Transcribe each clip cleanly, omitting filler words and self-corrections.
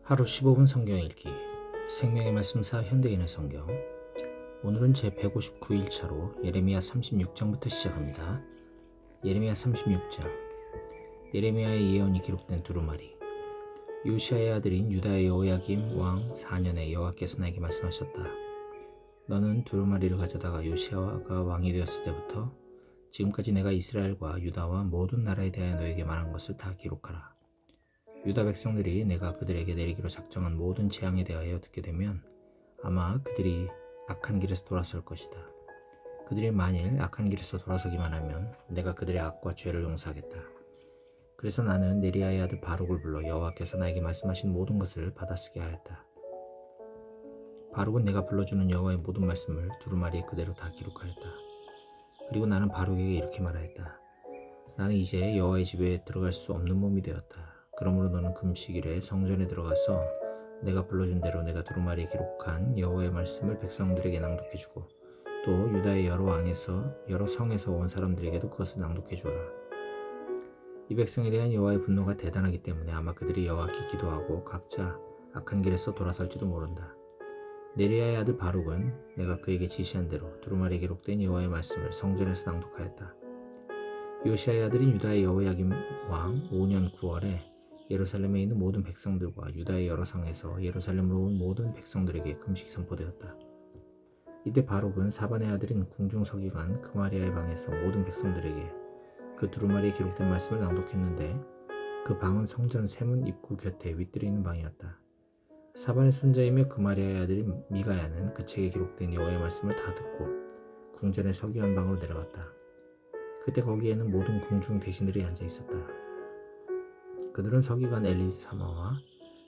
하루 15분 성경 읽기 생명의 말씀사 현대인의 성경. 오늘은 제 159일차로 예레미야 36장부터 시작합니다. 예레미야 36장. 예레미야의 예언이 기록된 두루마리. 요시야의 아들인 유다의 여호야김 왕 4년에 여호와께서 나에게 말씀하셨다. 너는 두루마리를 가져다가 요시야가 왕이 되었을 때부터 지금까지 내가 이스라엘과 유다와 모든 나라에 대하여 너에게 말한 것을 다 기록하라. 유다 백성들이 내가 그들에게 내리기로 작정한 모든 재앙에 대하여 듣게 되면 아마 그들이 악한 길에서 돌아설 것이다. 그들이 만일 악한 길에서 돌아서기만 하면 내가 그들의 악과 죄를 용서하겠다. 그래서 나는 네리야의 아들 바룩을 불러 여호와께서 나에게 말씀하신 모든 것을 받아쓰게 하였다. 바룩은 내가 불러주는 여호와의 모든 말씀을 두루마리에 그대로 다 기록하였다. 그리고 나는 바룩에게 이렇게 말하였다. 나는 이제 여호와의 집에 들어갈 수 없는 몸이 되었다. 그러므로 너는 금식일에 성전에 들어가서 내가 불러준 대로 내가 두루마리에 기록한 여호와의 말씀을 백성들에게 낭독해주고 또 유다의 여러 왕에서 여러 성에서 온 사람들에게도 그것을 낭독해주어라. 이 백성에 대한 여호와의 분노가 대단하기 때문에 아마 그들이 여호와께 기도하고 각자 악한 길에서 돌아설지도 모른다. 네리야의 아들 바룩은 내가 그에게 지시한 대로 두루마리에 기록된 여호와의 말씀을 성전에서 낭독하였다. 요시야의 아들인 유다의 여호야김 왕 5년 9월에 예루살렘에 있는 모든 백성들과 유다의 여러 성에서 예루살렘으로 온 모든 백성들에게 금식이 선포되었다. 이때 바룩은 사반의 아들인 궁중서기관 그마리아의 방에서 모든 백성들에게 그 두루마리에 기록된 말씀을 낭독했는데 그 방은 성전 세문 입구 곁에 윗뜰이 있는 방이었다. 사반의 손자이며 그마리아의 아들인 미가야는 그 책에 기록된 여호와의 말씀을 다 듣고 궁전의 서기관 방으로 내려갔다. 그때 거기에는 모든 궁중 대신들이 앉아 있었다. 그들은 서기관 엘리사마와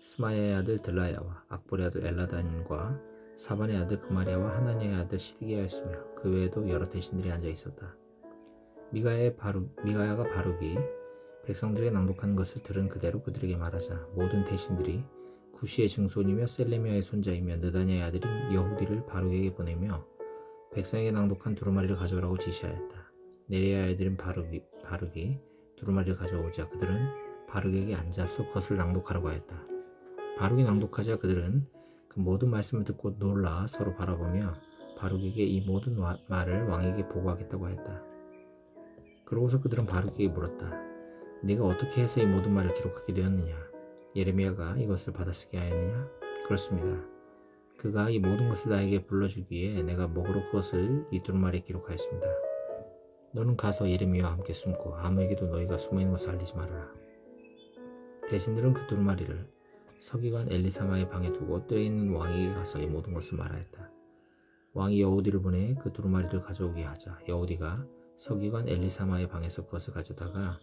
스마야의 아들 들라야와 악볼의 아들 엘라단과 사반의 아들 그마리아와 하나니아의 아들 시드기야였으며 그 외에도 여러 대신들이 앉아 있었다. 미가야가 바룩이 백성들에게 낭독한 것을 들은 그대로 그들에게 말하자 모든 대신들이 구시의 증손이며 셀레미아의 손자이며 느다냐의 아들인 여후디를 바룩에게 보내며 백성에게 낭독한 두루마리를 가져오라고 지시하였다. 네리야의 아들인 바룩이 두루마리를 가져오자 그들은 바룩에게 앉아서 그것을 낭독하라고 하였다. 바룩이 낭독하자 그들은 그 모든 말씀을 듣고 놀라 서로 바라보며 바룩에게 이 모든 말을 왕에게 보고하겠다고 하였다. 그러고서 그들은 바룩에게 물었다. 네가 어떻게 해서 이 모든 말을 기록하게 되었느냐? 예레미야가 이것을 받아쓰게 하였느냐? 그렇습니다. 그가 이 모든 것을 나에게 불러주기에 내가 목으로 그것을 이 두루마리에 기록하였습니다. 너는 가서 예레미야와 함께 숨고 아무에게도 너희가 숨어있는 것을 알리지 말아라. 대신들은 그 두루마리를 서기관 엘리사마의 방에 두고 뜰에 있는 왕에게 가서 이 모든 것을 말하였다. 왕이 여우디를 보내 그 두루마리를 가져오게 하자 여우디가 서기관 엘리사마의 방에서 그것을 가져다가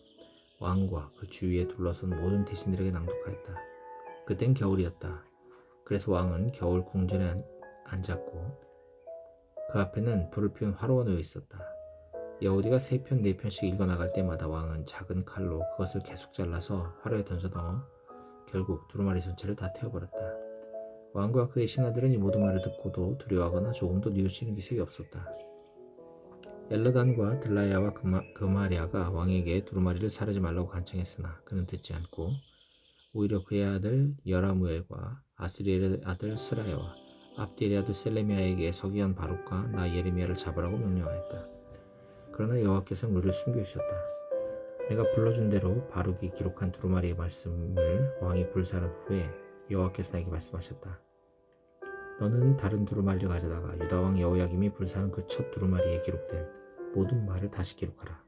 왕과 그 주위에 둘러선 모든 대신들에게 낭독하였다. 그땐 겨울이었다. 그래서 왕은 겨울 궁전에 앉았고 그 앞에는 불을 피운 화로가 놓여 있었다. 여우디가 3편 4편씩 읽어나갈 때마다 왕은 작은 칼로 그것을 계속 잘라서 화로에 던져 넣어 결국 두루마리 전체를 다 태워버렸다. 왕과 그의 신하들은 이 모든 말을 듣고도 두려워하거나 조금도 뉘우치는 기색이 없었다. 엘라단과 들라야와 그마리아가 왕에게 두루마리를 사르지 말라고 간청했으나 그는 듣지 않고 오히려 그의 아들 여라무엘과 아스리엘의 아들 스라야와 압디엘의 아들 셀레미야에게 서기관 바룩과 나 예레미야를 잡으라고 명령하였다. 그러나 여호와께서는 우리를 숨겨주셨다. 내가 불러준 대로 바룩이 기록한 두루마리의 말씀을 왕이 불사른 후에 여호와께서 나에게 말씀하셨다. 너는 다른 두루마리를 가져다가 유다왕 여호야김이 불사른 그 첫 두루마리에 기록된 모든 말을 다시 기록하라.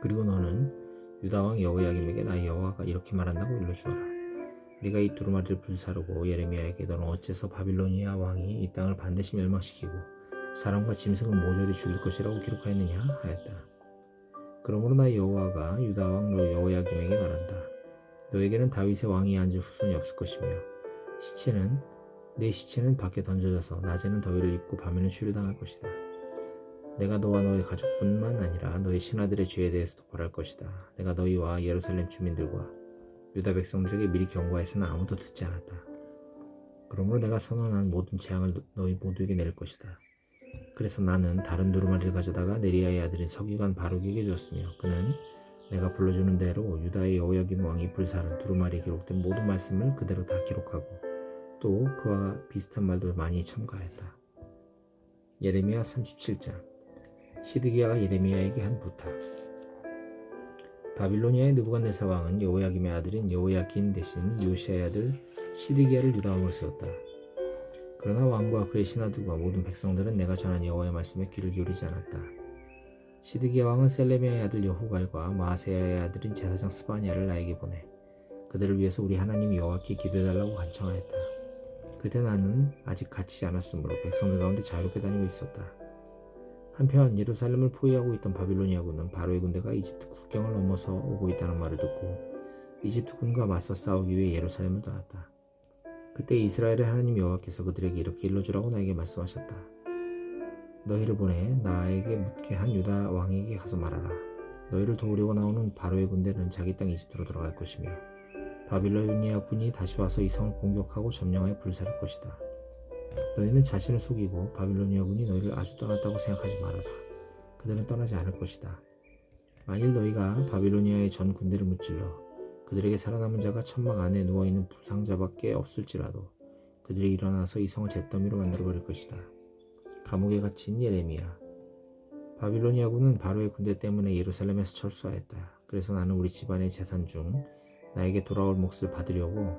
그리고 너는 유다왕 여호야김에게 나 여호와가 이렇게 말한다고 일러주어라. 네가 이 두루마리를 불사르고 예레미야에게 너는 어째서 바빌로니아 왕이 이 땅을 반드시 멸망시키고 사람과 짐승은 모조리 죽일 것이라고 기록하였느냐 하였다. 그러므로 나 여호와가 유다왕 너 여호야김에게 말한다. 너에게는 다윗의 왕이 앉을 후손이 없을 것이며 내 시체는 밖에 던져져서 낮에는 더위를 입고 밤에는 추위를 당할 것이다. 내가 너와 너의 가족뿐만 아니라 너의 신하들의 죄에 대해서도 벌할 것이다. 내가 너희와 예루살렘 주민들과 유다 백성들에게 미리 경고하였으나 아무도 듣지 않았다. 그러므로 내가 선언한 모든 재앙을 너희 모두에게 내릴 것이다. 그래서 나는 다른 두루마리를 가져다가 네리야의 아들인 서기관 바룩에게 주었으며 그는 내가 불러주는 대로 유다의 여호야김 왕이 불사른 두루마리에 기록된 모든 말씀을 그대로 다 기록하고 또 그와 비슷한 말도 많이 첨가했다. 예레미야 37장. 시드기야가 예레미야에게 한 부탁. 바빌로니아의 느부갓네살 왕은 여호야김의 아들인 여호야긴 대신 요시아의 아들 시드기야를 유다 왕으로 세웠다. 그러나 왕과 그의 신하들과 모든 백성들은 내가 전한 여호와의 말씀에 귀를 기울이지 않았다. 시드기야 왕은 셀레미야의 아들 여후갈과 마아세야의 아들인 제사장 스바냐를 나에게 보내 그들을 위해서 우리 하나님 여호와께 기도해달라고 간청하였다. 그때 나는 아직 갇히지 않았으므로 백성들 가운데 자유롭게 다니고 있었다. 한편 예루살렘을 포위하고 있던 바빌로니아군은 바로의 군대가 이집트 국경을 넘어서 오고 있다는 말을 듣고 이집트 군과 맞서 싸우기 위해 예루살렘을 떠났다. 그때 이스라엘의 하나님 여호와께서 그들에게 이렇게 일러주라고 나에게 말씀하셨다. 너희를 보내 나에게 묻게 한 유다 왕에게 가서 말하라. 너희를 도우려고 나오는 바로의 군대는 자기 땅 이집트로 돌아갈 것이며 바빌로니아 군이 다시 와서 이 성을 공격하고 점령하여 불살릴 것이다. 너희는 자신을 속이고 바빌로니아 군이 너희를 아주 떠났다고 생각하지 말아라. 그들은 떠나지 않을 것이다. 만일 너희가 바빌로니아의 전 군대를 무찔러 그들에게 살아남은 자가 천막 안에 누워있는 부상자밖에 없을지라도 그들이 일어나서 이 성을 잿더미로 만들어버릴 것이다. 감옥에 갇힌 예레미야. 바빌로니아 군은 바로의 군대 때문에 예루살렘에서 철수하였다. 그래서 나는 우리 집안의 재산 중 나에게 돌아올 몫을 받으려고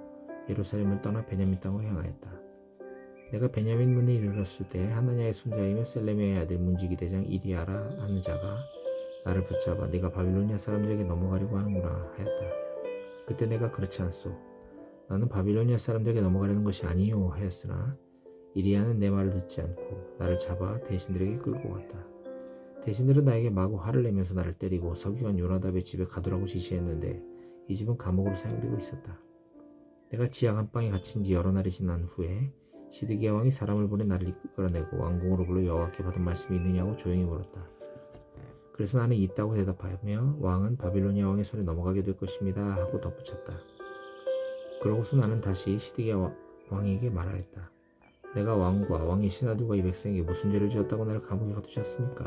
예루살렘을 떠나 베냐민 땅으로 향하였다. 내가 베냐민 문에 이르렀을 때 하나냐의 손자이며 셀레미야의 아들 문지기 대장 이리아라 하는 자가 나를 붙잡아 네가 바빌로니아 사람들에게 넘어가려고 하는구나 하였다. 그때 내가 그렇지 않소. 나는 바빌로니아 사람들에게 넘어가려는 것이 아니요 하였으나 이리아는 내 말을 듣지 않고 나를 잡아 대신들에게 끌고 갔다. 대신들은 나에게 마구 화를 내면서 나를 때리고 서기관 요나답의 집에 가두라고 지시했는데 이 집은 감옥으로 사용되고 있었다. 내가 지하 안방에 갇힌 지 여러 날이 지난 후에 시드기야 왕이 사람을 보내 나를 이끌어내고 왕궁으로 불러 여호와께 받은 말씀이 있느냐고 조용히 물었다. 그래서 나는 있다고 대답하며 왕은 바빌로니아 왕의 손에 넘어가게 될 것입니다 하고 덧붙였다. 그러고서 나는 다시 시드기야 왕에게 말하였다. 내가 왕과 왕의 신하들과 이 백성에게 무슨 죄를 지었다고 나를 감옥에 가두셨습니까?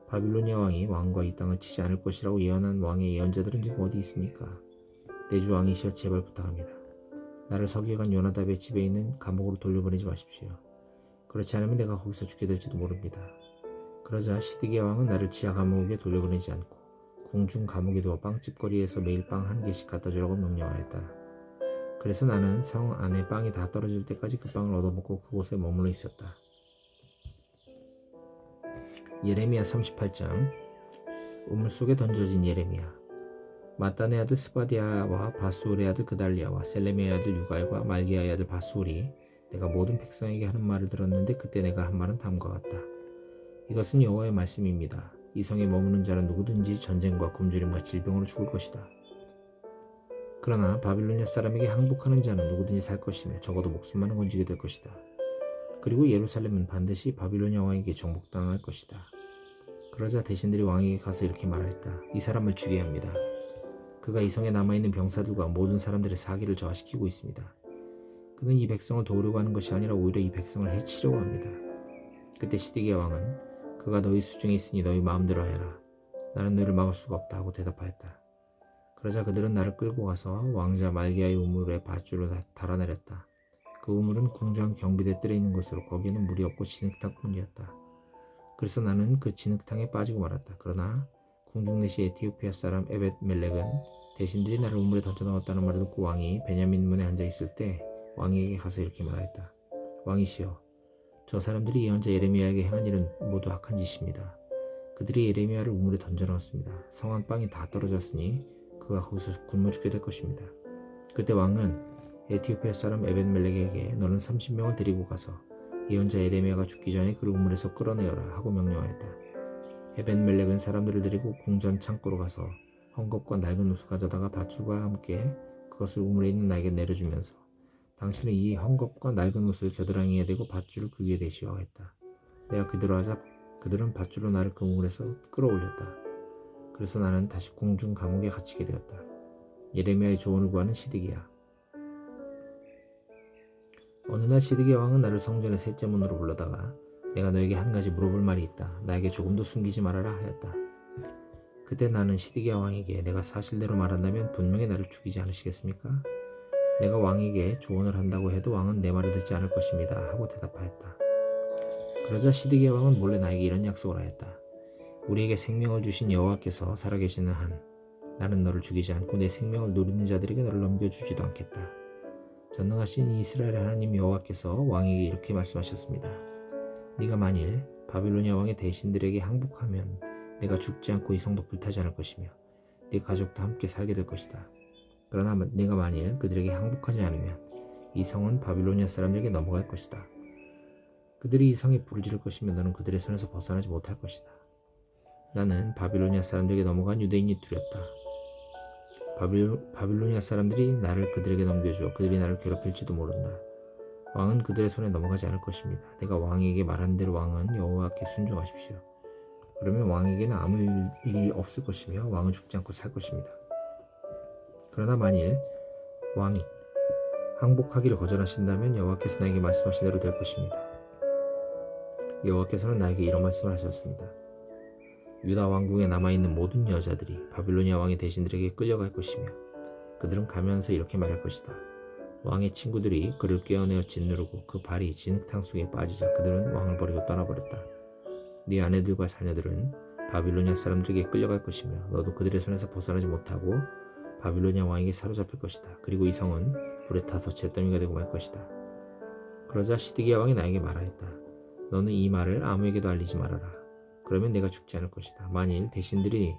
바빌로니아 왕이 왕과 이 땅을 치지 않을 것이라고 예언한 왕의 예언자들은 지금 어디 있습니까? 내 주 왕이시여 제발 부탁합니다. 나를 서기관 요나답의 집에 있는 감옥으로 돌려보내지 마십시오. 그렇지 않으면 내가 거기서 죽게 될지도 모릅니다. 그러자 시드기야 왕은 나를 지하 감옥에 돌려보내지 않고 궁중 감옥에 두어 빵집거리에서 매일 빵 한 개씩 갖다 주라고 명령하였다. 그래서 나는 성 안에 빵이 다 떨어질 때까지 그 빵을 얻어먹고 그곳에 머물러 있었다. 예레미야 38장. 우물 속에 던져진 예레미야. 마따네 아들 스바디아와 바수울의 아들 그달리아와 셀레미야의 아들 유갈과 말기야의 아들 바수울이 내가 모든 백성에게 하는 말을 들었는데 그때 내가 한 말은 다음과 같다. 이것은 여호와의 말씀입니다. 이 성에 머무는 자는 누구든지 전쟁과 굶주림과 질병으로 죽을 것이다. 그러나 바빌로니아 사람에게 항복하는 자는 누구든지 살 것이며 적어도 목숨만은 건지게 될 것이다. 그리고 예루살렘은 반드시 바빌로니아 왕에게 정복당할 것이다. 그러자 대신들이 왕에게 가서 이렇게 말하였다. 이 사람을 죽여야 합니다. 그가 이 성에 남아있는 병사들과 모든 사람들의 사기를 저하시키고 있습니다. 그는 이 백성을 도우려고 하는 것이 아니라 오히려 이 백성을 해치려고 합니다. 그때 시드기야 왕은 그가 너희 수중에 있으니 너희 마음대로 해라. 나는 너희를 막을 수가 없다 하고 대답하였다. 그러자 그들은 나를 끌고 가서 왕자 말기야의 우물에 밧줄로 달아내렸다. 그 우물은 궁전 경비대 뜰에 있는 곳으로 거기에는 물이 없고 진흙탕뿐이었다. 그래서 나는 그 진흙탕에 빠지고 말았다. 그러나 궁중내시 에티오피아 사람 에벳멜렉은 대신들이 나를 우물에 던져넣었다는 말을 듣고 왕이 베냐민 문에 앉아있을 때 왕에게 가서 이렇게 말하였다. 왕이시여, 저 사람들이 예언자 예레미야에게 행한 일은 모두 악한 짓입니다. 그들이 예레미야를 우물에 던져넣었습니다. 성 안방이 다 떨어졌으니 그가 거기서 굶어 죽게 될 것입니다. 그때 왕은 에티오피아 사람 에벳멜렉에게 너는 30명을 데리고 가서 예언자 예레미야가 죽기 전에 그를 우물에서 끌어내어라 하고 명령하였다. 에벳멜렉은 사람들을 데리고 궁전 창고로 가서 헝겊과 낡은 옷을 가져다가 밧줄과 함께 그것을 우물에 있는 나에게 내려주면서 당신은 이 헝겊과 낡은 옷을 겨드랑이에 대고 밧줄을 그 위에 대시오 했다. 내가 그대로 하자 그들은 밧줄로 나를 그 우물에서 끌어올렸다. 그래서 나는 다시 궁중 감옥에 갇히게 되었다. 예레미야의 조언을 구하는 시드기야. 어느 날 시드기야 왕은 나를 성전의 셋째 문으로 불러다가 내가 너에게 한 가지 물어볼 말이 있다. 나에게 조금도 숨기지 말아라 하였다. 그때 나는 시드기야 왕에게 내가 사실대로 말한다면 분명히 나를 죽이지 않으시겠습니까? 내가 왕에게 조언을 한다고 해도 왕은 내 말을 듣지 않을 것입니다 하고 대답하였다. 그러자 시드기야 왕은 몰래 나에게 이런 약속을 하였다. 우리에게 생명을 주신 여호와께서 살아계시는 한 나는 너를 죽이지 않고 내 생명을 노리는 자들에게 너를 넘겨주지도 않겠다. 전능하신 이스라엘 하나님 여호와께서 왕에게 이렇게 말씀하셨습니다. 네가 만일 바빌로니아 왕의 대신들에게 항복하면 내가 죽지 않고 이 성도 불타지 않을 것이며 네 가족도 함께 살게 될 것이다. 그러나 네가 만일 그들에게 항복하지 않으면 이 성은 바빌로니아 사람들에게 넘어갈 것이다. 그들이 이 성에 불을 지를 것이며 너는 그들의 손에서 벗어나지 못할 것이다. 나는 바빌로니아 사람들에게 넘어간 유대인이 두렵다. 바빌로니아 사람들이 나를 그들에게 넘겨주어 그들이 나를 괴롭힐지도 모른다. 왕은 그들의 손에 넘어가지 않을 것입니다. 내가 왕에게 말한 대로 왕은 여호와께 순종하십시오. 그러면 왕에게는 아무 일이 없을 것이며 왕은 죽지 않고 살 것입니다. 그러나 만일 왕이 항복하기를 거절하신다면 여호와께서 나에게 말씀하신 대로 될 것입니다. 여호와께서는 나에게 이런 말씀을 하셨습니다. 유다 왕궁에 남아있는 모든 여자들이 바빌로니아 왕의 대신들에게 끌려갈 것이며 그들은 가면서 이렇게 말할 것이다. 왕의 친구들이 그를 꿰어내어 짓누르고 그 발이 진흙탕 속에 빠지자 그들은 왕을 버리고 떠나버렸다. 네 아내들과 자녀들은 바빌로니아 사람들에게 끌려갈 것이며 너도 그들의 손에서 벗어나지 못하고 바빌로니아 왕에게 사로잡힐 것이다. 그리고 이 성은 불에 타서 잿더미가 되고 말 것이다. 그러자 시드기야 왕이 나에게 말하였다. 너는 이 말을 아무에게도 알리지 말아라. 그러면 내가 죽지 않을 것이다. 만일 대신들이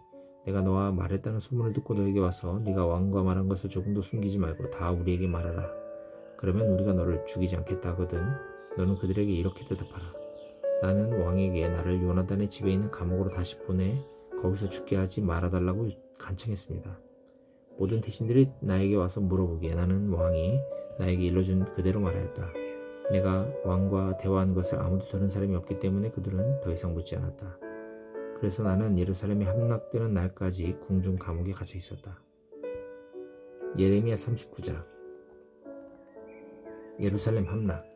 내가 너와 말했다는 소문을 듣고 너에게 와서 네가 왕과 말한 것을 조금도 숨기지 말고 다 우리에게 말하라. 그러면 우리가 너를 죽이지 않겠다 하거든 너는 그들에게 이렇게 대답하라. 나는 왕에게 나를 요나단의 집에 있는 감옥으로 다시 보내 거기서 죽게 하지 말아달라고 간청했습니다. 모든 대신들이 나에게 와서 물어보기에 나는 왕이 나에게 일러준 그대로 말하였다. 내가 왕과 대화한 것을 아무도 들은 사람이 없기 때문에 그들은 더 이상 묻지 않았다. 그래서 나는 예루살렘이 함락되는 날까지 궁중 감옥에 갇혀 있었다. 예레미야 39장. 예루살렘 함락.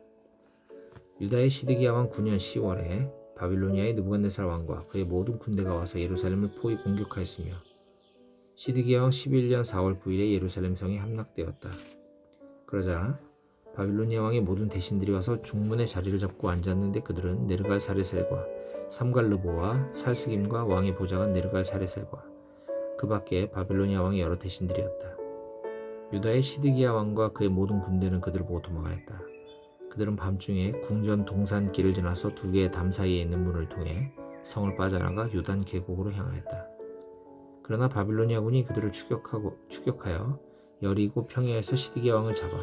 유다의 시드기야 왕 9년 10월에 바빌로니아의 느부갓네살 왕과 그의 모든 군대가 와서 예루살렘을 포위 공격하였으며 시드기야 왕 11년 4월 9일에 예루살렘 성이 함락되었다. 그러자 바빌로니아 왕의 모든 대신들이 와서 중문에 자리를 잡고 앉았는데 그들은 네르갈 사레셀과 삼갈르보와 살스김과 왕의 보좌관 네르갈 사레셀과 그 밖에 바빌로니아 왕의 여러 대신들이었다. 유다의 시드기야 왕과 그의 모든 군대는 그들을 보고 도망하였다. 그들은 밤중에 궁전 동산 길을 지나서 두 개의 담 사이에 있는 문을 통해 성을 빠져나가 요단 계곡으로 향하였다. 그러나 바빌로니아 군이 그들을 추격하여 여리고 평야에서 시드기야 왕을 잡아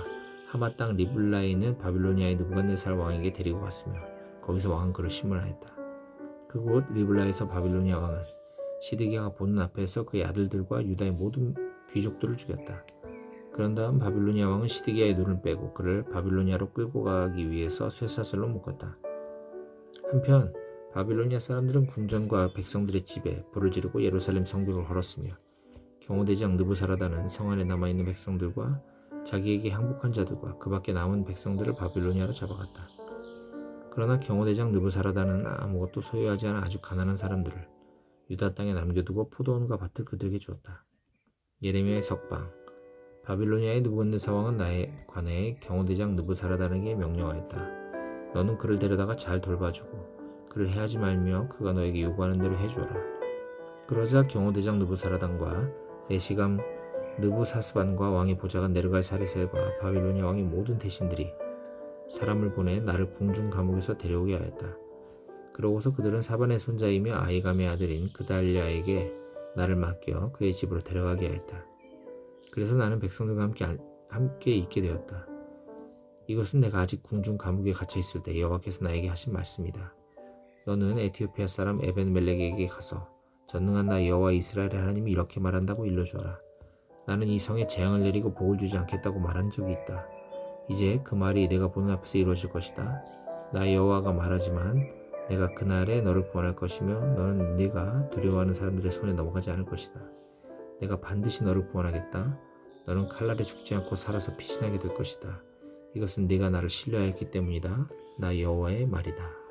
하마 땅 리블라에 있는 바빌로니아의 느부갓네살 왕에게 데리고 갔으며 거기서 왕은 그를 신문하였다. 그곳 리블라에서 바빌로니아 왕은 시드기야가 보는 앞에서 그의 아들들과 유다의 모든 귀족들을 죽였다. 그런 다음 바빌로니아 왕은 시드기야의 눈을 빼고 그를 바빌로니아로 끌고 가기 위해서 쇠사슬로 묶었다. 한편 바빌로니아 사람들은 궁전과 백성들의 집에 불을 지르고 예루살렘 성벽을 헐었으며 경호대장 느부사라다는 성 안에 남아있는 백성들과 자기에게 항복한 자들과 그 밖에 남은 백성들을 바빌로니아로 잡아갔다. 그러나 경호대장 느부사라다는 아무것도 소유하지 않은 아주 가난한 사람들을 유다 땅에 남겨두고 포도원과 밭을 그들에게 주었다. 예레미야의 석방. 바빌로니아의 느부갓네살 왕은 나에 관해 경호대장 느부사라다에게 명령하였다. 너는 그를 데려다가 잘 돌봐주고 그를 해하지 말며 그가 너에게 요구하는 대로 해주어라. 그러자 경호대장 느부사라단과 내시감 느부사스반과 왕의 보좌관 네르갈 사레셀과 바빌로니아 왕의 모든 대신들이 사람을 보내 나를 궁중 감옥에서 데려오게 하였다. 그러고서 그들은 사반의 손자이며 아이감의 아들인 그달랴에게 나를 맡겨 그의 집으로 데려가게 하였다. 그래서 나는 백성들과 함께 있게 되었다. 이것은 내가 아직 궁중 감옥에 갇혀 있을 때 여호와께서 나에게 하신 말씀이다. 너는 에티오피아 사람 에벤멜렉에게 가서 전능한 나 여호와 이스라엘의 하나님이 이렇게 말한다고 일러주어라. 나는 이 성에 재앙을 내리고 복을 주지 않겠다고 말한 적이 있다. 이제 그 말이 내가 보는 앞에서 이루어질 것이다. 나 여호와가 말하지만 내가 그날에 너를 구원할 것이며 너는 네가 두려워하는 사람들의 손에 넘어가지 않을 것이다. 내가 반드시 너를 구원하겠다. 너는 칼날에 죽지 않고 살아서 피신하게 될 것이다. 이것은 네가 나를 신뢰하였기 때문이다. 나 여호와의 말이다.